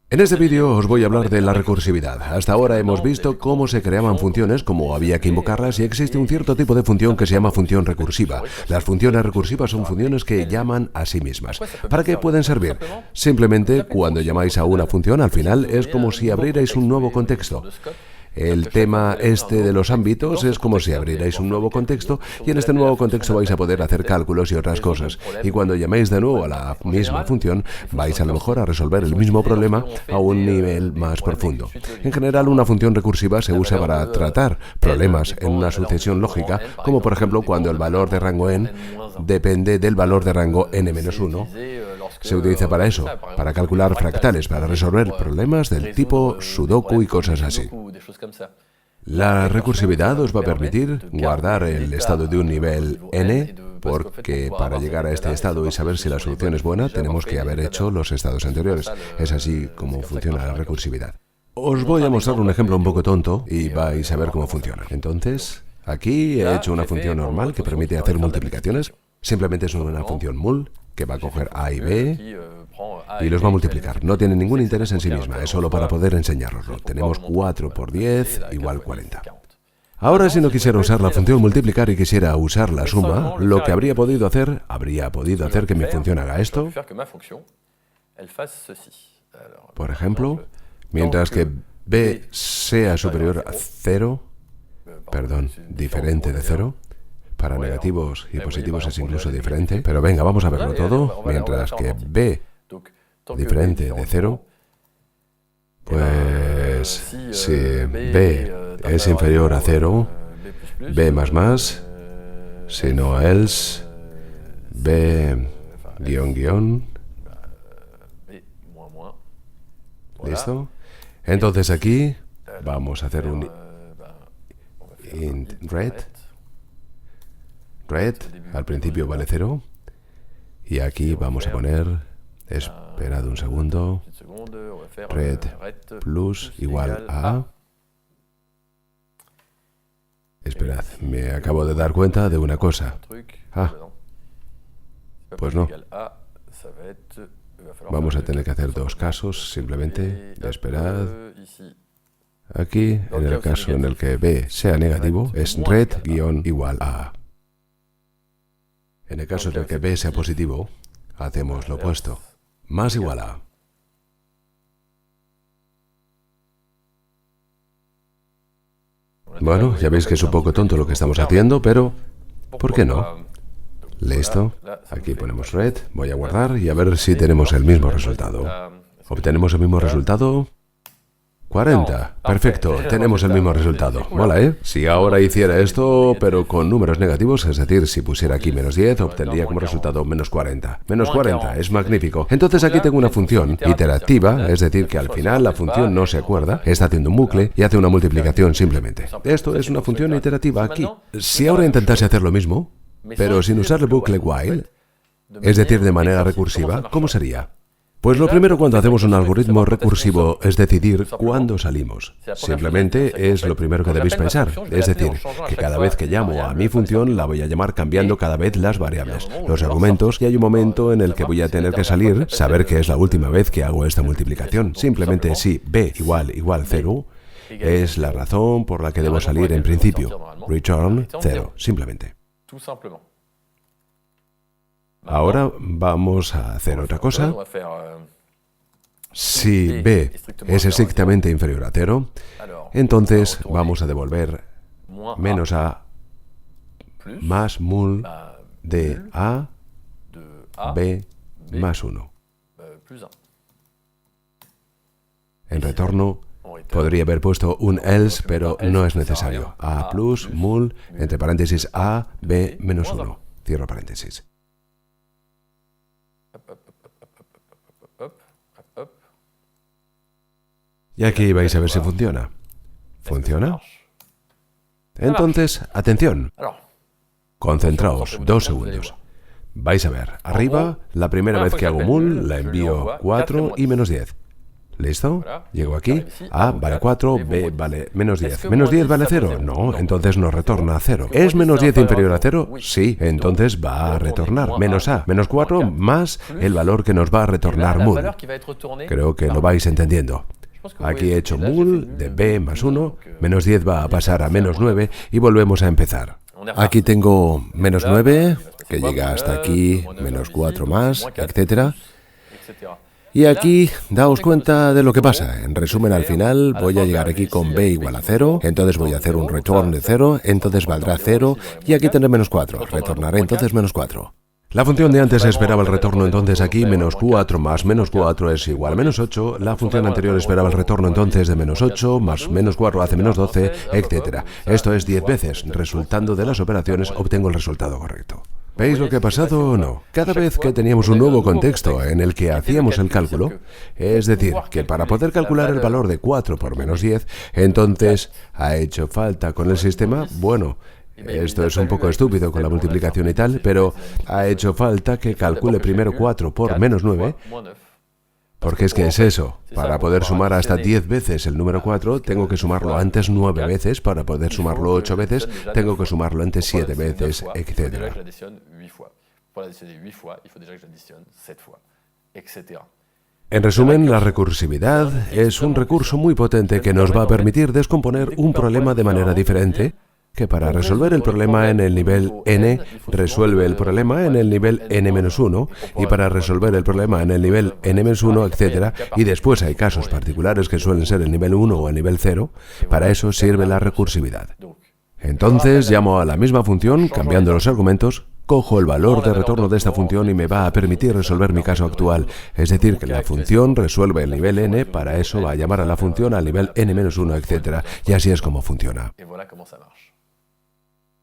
En este vídeo os voy a hablar de la recursividad. Hasta ahora hemos visto cómo se creaban funciones, cómo había que invocarlas y existe un cierto tipo de función que se llama función recursiva. Las funciones recursivas son funciones que llaman a sí mismas. ¿Para qué pueden servir? Simplemente cuando llamáis a una función, al final es como si abrierais un nuevo contexto. El tema este de los ámbitos es como si abrierais un nuevo contexto y en este nuevo contexto vais a poder hacer cálculos y otras cosas. Y cuando llaméis de nuevo a la misma función, vais a lo mejor a resolver el mismo problema a un nivel más profundo. En general, una función recursiva se usa para tratar problemas en una sucesión lógica, como por ejemplo cuando el valor de rango n depende del valor de rango n-1. Se utiliza para eso, para calcular fractales, para resolver problemas del tipo Sudoku y cosas así. La recursividad os va a permitir guardar el estado de un nivel n, porque para llegar a este estado y saber si la solución es buena, tenemos que haber hecho los estados anteriores. Es así como funciona la recursividad. Os voy a mostrar un ejemplo un poco tonto y vais a ver cómo funciona. Entonces, aquí he hecho una función normal que permite hacer multiplicaciones. Simplemente es una función mul que va a coger a y b y los va a multiplicar. No tiene ningún interés en sí misma, es solo para poder enseñároslo. Tenemos 4 por 10 igual 40. Ahora, si no quisiera usar la función multiplicar y quisiera usar la suma, lo que habría podido hacer que mi función haga esto. Por ejemplo, mientras que b sea superior a 0, diferente de 0, para negativos y positivos es incluso diferente, pero venga, vamos a verlo todo. Mientras que b diferente de 0, pues si b es inferior a 0, b más, si no else, b guión, ¿listo? Entonces aquí vamos a hacer un int red al principio vale 0 y aquí vamos a poner, esperad un segundo, red plus igual a, esperad, me acabo de dar cuenta de una cosa. Pues no. Vamos a tener que hacer dos casos, simplemente, esperad. Aquí, en el caso en el que b sea negativo, es red guión igual a. En el caso en el que b sea positivo, hacemos lo opuesto, más igual a. Bueno, ya veis que es un poco tonto lo que estamos haciendo, pero ¿por qué no? Listo. Aquí ponemos red, voy a guardar y a ver si tenemos el mismo resultado. ¿Obtenemos el mismo resultado? 40. Perfecto, tenemos el mismo resultado. Mola, ¿eh? Si ahora hiciera esto, pero con números negativos, es decir, si pusiera aquí menos 10, obtendría como resultado menos 40. Menos 40, es magnífico. Entonces aquí tengo una función iterativa, es decir, que al final la función no se acuerda, está haciendo un bucle y hace una multiplicación simplemente. Esto es una función iterativa aquí. Si ahora intentase hacer lo mismo, pero sin usar el bucle while, es decir, de manera recursiva, ¿cómo sería? Pues lo primero cuando hacemos un algoritmo recursivo es decidir cuándo salimos. Simplemente es lo primero que debéis pensar. Es decir, que cada vez que llamo a mi función la voy a llamar cambiando cada vez las variables, los argumentos, y hay un momento en el que voy a tener que salir, saber que es la última vez que hago esta multiplicación. Simplemente si b igual 0, es la razón por la que debo salir en principio. Return 0, simplemente. Ahora vamos a hacer otra cosa. Si b es estrictamente inferior a 0, entonces vamos a devolver menos a más mul de a b más 1. En retorno, podría haber puesto un else, pero no es necesario. A plus mul, entre paréntesis, a b menos 1. Cierro paréntesis. Y aquí vais a ver si funciona. ¿Funciona? Entonces, atención. Concentraos, 2 segundos. Vais a ver, arriba, la primera vez que hago mul, la envío 4 y menos 10. ¿Listo? Llego aquí. A vale 4, B vale menos 10. ¿Menos 10 vale 0? No, entonces nos retorna 0. ¿Es menos 10 inferior a 0? Sí, entonces va a retornar menos A. Menos 4 más el valor que nos va a retornar mul. Creo que lo vais entendiendo. Aquí he hecho mul de B más 1. Menos 10 va a pasar a menos 9 y volvemos a empezar. Aquí tengo menos 9, que llega hasta aquí, menos 4 más, etc. Y aquí, daos cuenta de lo que pasa. En resumen, al final voy a llegar aquí con B igual a 0, entonces voy a hacer un return de 0, entonces valdrá 0, y aquí tendré menos 4. Retornaré entonces menos 4. La función de antes esperaba el retorno, entonces aquí menos 4 más menos 4 es igual a menos 8. La función anterior esperaba el retorno, entonces de menos 8 más menos 4 hace menos 12, etc. Esto es 10 veces. Resultando de las operaciones obtengo el resultado correcto. ¿Veis lo que ha pasado o no? Cada vez que teníamos un nuevo contexto en el que hacíamos el cálculo, es decir, que para poder calcular el valor de 4 por menos 10, entonces ha hecho falta con el sistema, bueno, esto es un poco estúpido con la multiplicación y tal, pero ha hecho falta que calcule primero 4 por menos 9, porque es que es eso. Para poder sumar hasta 10 veces el número 4, tengo que sumarlo antes 9 veces, para poder sumarlo 8 veces, tengo que sumarlo antes 7 veces, etc. En resumen, la recursividad es un recurso muy potente que nos va a permitir descomponer un problema de manera diferente, que para resolver el problema en el nivel n, resuelve el problema en el nivel n-1, y para resolver el problema en el nivel n-1, etc., y después hay casos particulares que suelen ser el nivel 1 o el nivel 0, para eso sirve la recursividad. Entonces llamo a la misma función, cambiando los argumentos, cojo el valor de retorno de esta función y me va a permitir resolver mi caso actual. Es decir, que la función resuelve el nivel n, para eso va a llamar a la función al nivel n-1, etc. Y así es como funciona.